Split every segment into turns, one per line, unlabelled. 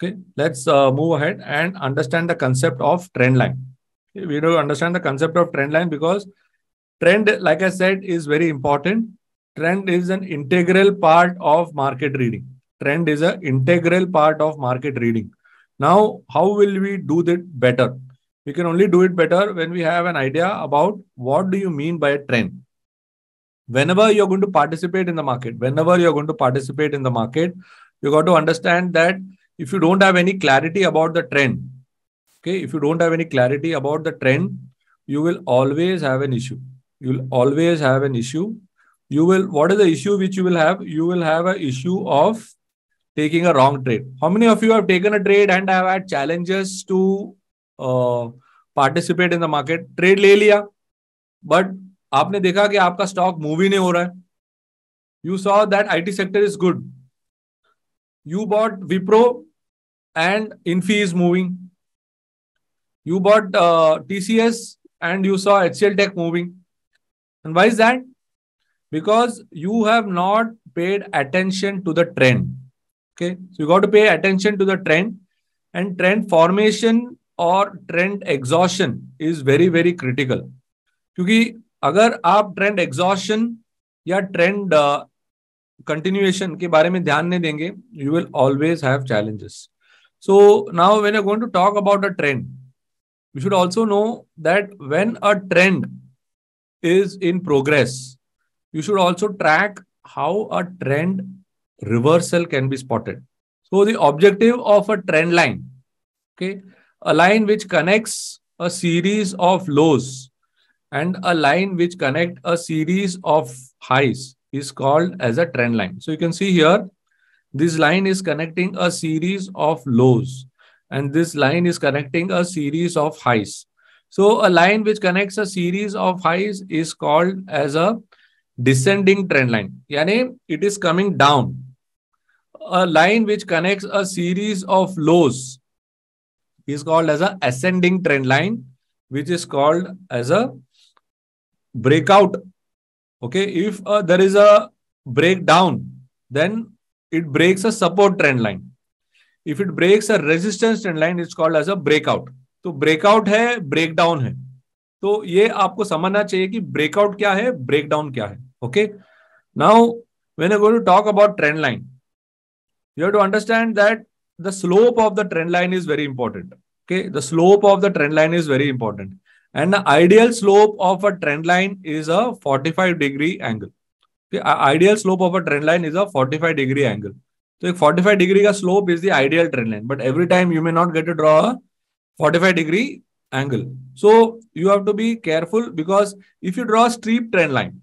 Okay, let's move ahead and understand the concept of trend line. Okay, we do understand the concept of trend line because trend, like I said, is very important. Trend is an integral part of market reading. Trend is an integral part of market reading. Now, how will we do that better? We can only do it better when we have an idea about what do you mean by a trend. Whenever you're going to participate in the market, you got to understand that if you don't have any clarity about the trend, okay, if you don't have any clarity about the trend, you will always have an issue. You will always have an issue. What is the issue which you will have? You will have an issue of taking a wrong trade. How many of you have taken a trade and have had challenges to uh, participate in the market? Trade ले लिया, but आपने देखा कि आपका stock move ही नहीं हो रहा है. You saw that IT sector is good. You bought Wipro and Infi is moving. You bought TCS and you saw HCL Tech moving. And why is that? Because you have not paid attention to the trend. Okay, so you got to pay attention to the trend, and trend formation or trend exhaustion is very, very critical. क्योंकि अगर आप trend exhaustion या trend continuation के बारे में ध्यान नहीं देंगे, you will always have challenges. So now when you are going to talk about a trend, you should also know that when a trend is in progress, you should also track how a trend reversal can be spotted. So the objective of a trend line, okay, a line which connects a series of lows and a line which connect a series of highs is called as a trend line. So you can see here, this line is connecting a series of lows and this line is connecting a series of highs. So a line which connects a series of highs is called as a descending trend line. Yani it is coming down. A line which connects a series of lows is called as a ascending trend line, which is called as a breakout. Okay, if there is a breakdown, then it breaks a support trend line. If it breaks a resistance trend line, it's called as a breakout. तो breakout है, breakdown है. तो ये आपको समझना चाहिए कि breakout क्या है, ब्रेकडाउन क्या है. Okay, now when you going to talk about trend line, you have to understand that the slope of the trend line is very important. Okay, the slope of the trend line is very important. And the ideal slope of a trend line is a 45-degree angle. Okay, ideal slope of a trend line is a 45-degree angle. So, 45-degree slope is the ideal trend line. But every time you may not get to draw a 45-degree angle. So, you have to be careful because if you draw a steep trend line,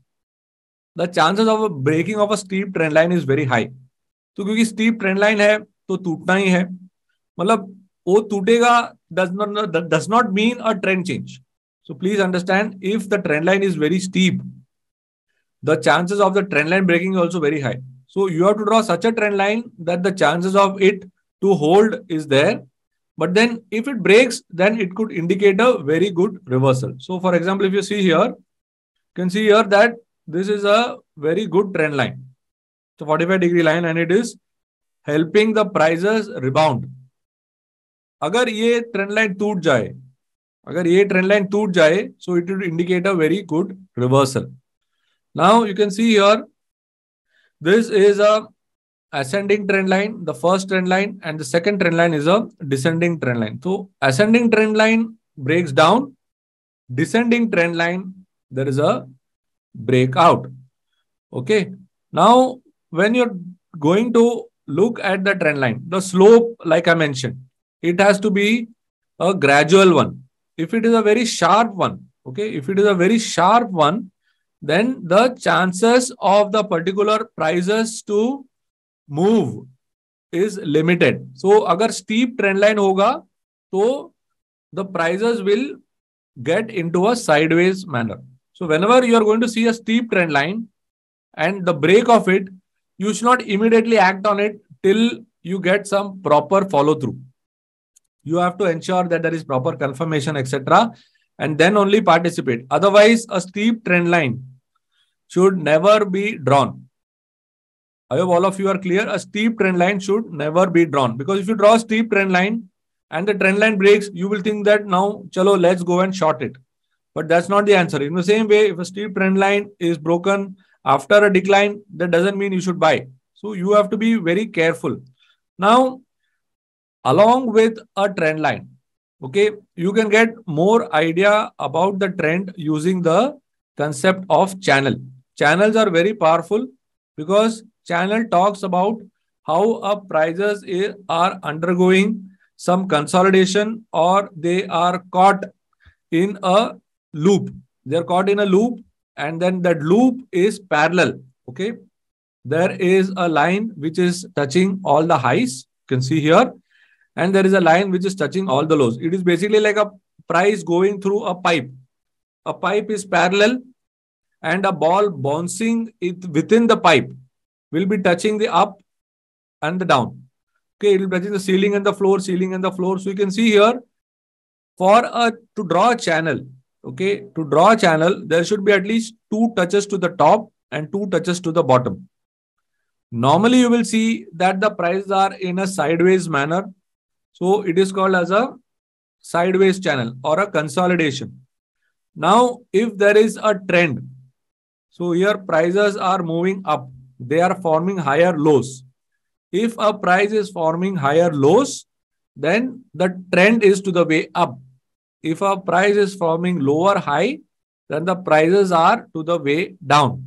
the chances of a breaking of a steep trend line is very high. तो क्योंकि steep trend line है तो टूटना ही है, मतलब वो टूटेगा does not mean a trend change. So please understand, if the trend line is very steep, the chances of the trend line breaking is also very high. So you have to draw such a trend line that the chances of it to hold is there. But then if it breaks, then it could indicate a very good reversal. So for example, if you see here, you can see here that this is a very good trend line. So 45-degree line, and it is helping the prices rebound. अगर ये trend line टूट जाए, so it would indicate a very good reversal. Now you can see here, this is a ascending trend line, the first trend line, and the second trend line is a descending trend line. So ascending trend line breaks down, descending trend line, there is a breakout. Okay, now when you're going to look at the trend line, the slope, like I mentioned, it has to be a gradual one. If it is a very sharp one, okay, then the chances of the particular prices to move is limited. So, अगर steep trend line होगा, तो the prices will get into a sideways manner. So, whenever you are going to see a steep trend line and the break of it, you should not immediately act on it till you get some proper follow through. You have to ensure that there is proper confirmation, etc., and then only participate. Otherwise, a steep trend line should never be drawn. I hope all of you are clear. A steep trend line should never be drawn, because if you draw a steep trend line and the trend line breaks, you will think that now, chalo, let's go and short it. But that's not the answer. In the same way, if a steep trend line is broken after a decline, that doesn't mean you should buy. So you have to be very careful. Now, along with a trend line, okay, you can get more idea about the trend using the concept of channel. Channels are very powerful because channel talks about how prices are undergoing some consolidation, or they are caught in a loop. They're caught in a loop, and then that loop is parallel. Okay. There is a line which is touching all the highs. You can see here. And there is a line which is touching all the lows. It is basically like a price going through a pipe. A pipe is parallel, and a ball bouncing it within the pipe will be touching the up and the down. Okay, it will be touching the ceiling and the floor, ceiling and the floor. So you can see here, to draw a channel, okay, to draw a channel, there should be at least 2 touches to the top and 2 touches to the bottom. Normally, you will see that the prices are in a sideways manner. So it is called as a sideways channel or a consolidation. Now, if there is a trend, so here prices are moving up, they are forming higher lows. If a price is forming higher lows, then the trend is to the way up. If a price is forming lower high, then the prices are to the way down.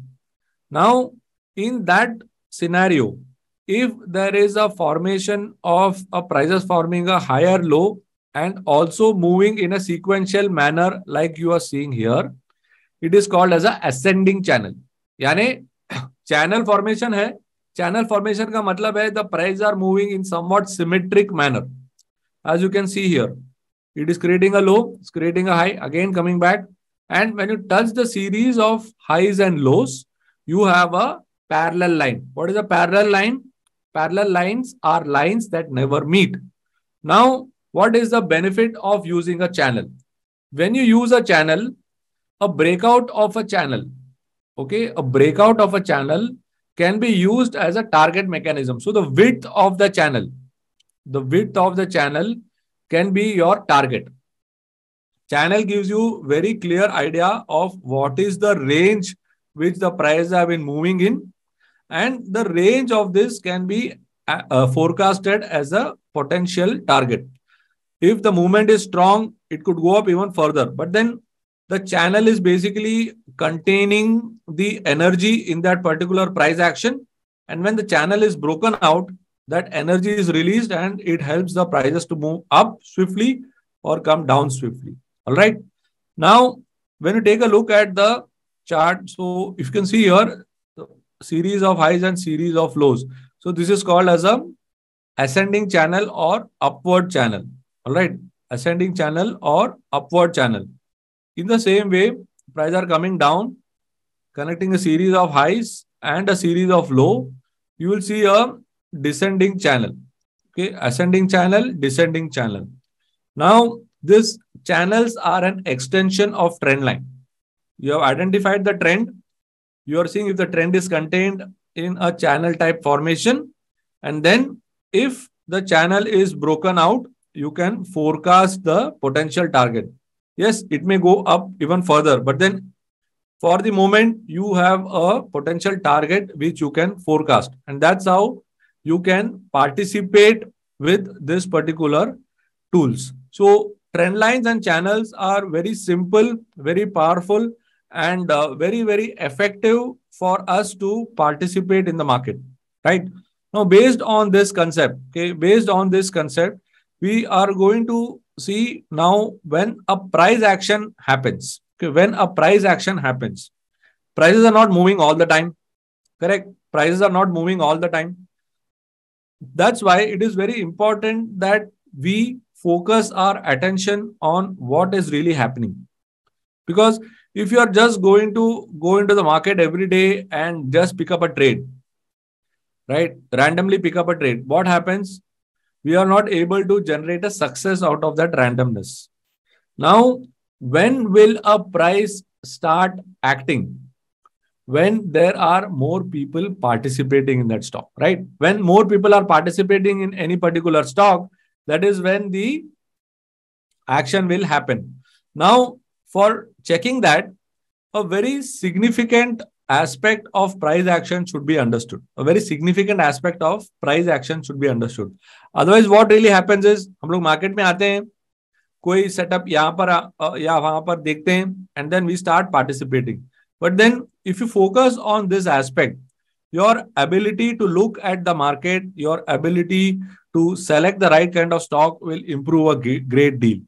Now, in that scenario, if there is a formation of a prices forming a higher low and also moving in a sequential manner like you are seeing here, it is called as a ascending channel. यानी channel formation है. Channel formation का मतलब है the prices are moving in somewhat symmetric manner. As you can see here, it is creating a low, it's creating a high, again coming back. And when you touch the series of highs and lows, you have a parallel line. What is a parallel line? Parallel lines are lines that never meet. Now, what is the benefit of using a channel? When you use a channel, a breakout of a channel, okay, a breakout of a channel can be used as a target mechanism. So the width of the channel can be your target. Channel gives you very clear idea of what is the range which the prices have been moving in, and the range of this can be forecasted as a potential target. If the movement is strong, it could go up even further. But then the channel is basically containing the energy in that particular price action. And when the channel is broken out, that energy is released and it helps the prices to move up swiftly or come down swiftly. All right. Now, when you take a look at the chart, so if you can see here, series of highs and series of lows. So this is called as a ascending channel or upward channel. All right. Ascending channel or upward channel. In the same way, prices are coming down, connecting a series of highs and a series of low. You will see a descending channel. Okay. Ascending channel, descending channel. Now, these channels are an extension of trend line. You have identified the trend. You are seeing if the trend is contained in a channel type formation. And then if the channel is broken out, you can forecast the potential target. Yes, it may go up even further, but then for the moment, you have a potential target which you can forecast. And that's how you can participate with this particular tools. So trend lines and channels are very simple, very powerful, and very, very effective for us to participate in the market, right? Now, based on this concept, we are going to see now when a price action happens. Okay, when a price action happens, prices are not moving all the time, correct? Prices are not moving all the time. That's why it is very important that we focus our attention on what is really happening. Because if you are just going to go into the market every day and just pick up a trade, right? Randomly pick up a trade, what happens? We are not able to generate a success out of that randomness. Now, when will a price start acting? when there are more people participating in that stock, right? When more people are participating in any particular stock, that is when the action will happen. Now, for checking that, a very significant aspect of price action should be understood. A very significant aspect of price action should be understood. Otherwise, what really happens is हम लोग market में आते हैं, कोई setup यहाँ पर या वहां पर देखते हैं, and then we start participating. But then if you focus on this aspect, your ability to look at the market, your ability to select the right kind of stock will improve a great deal.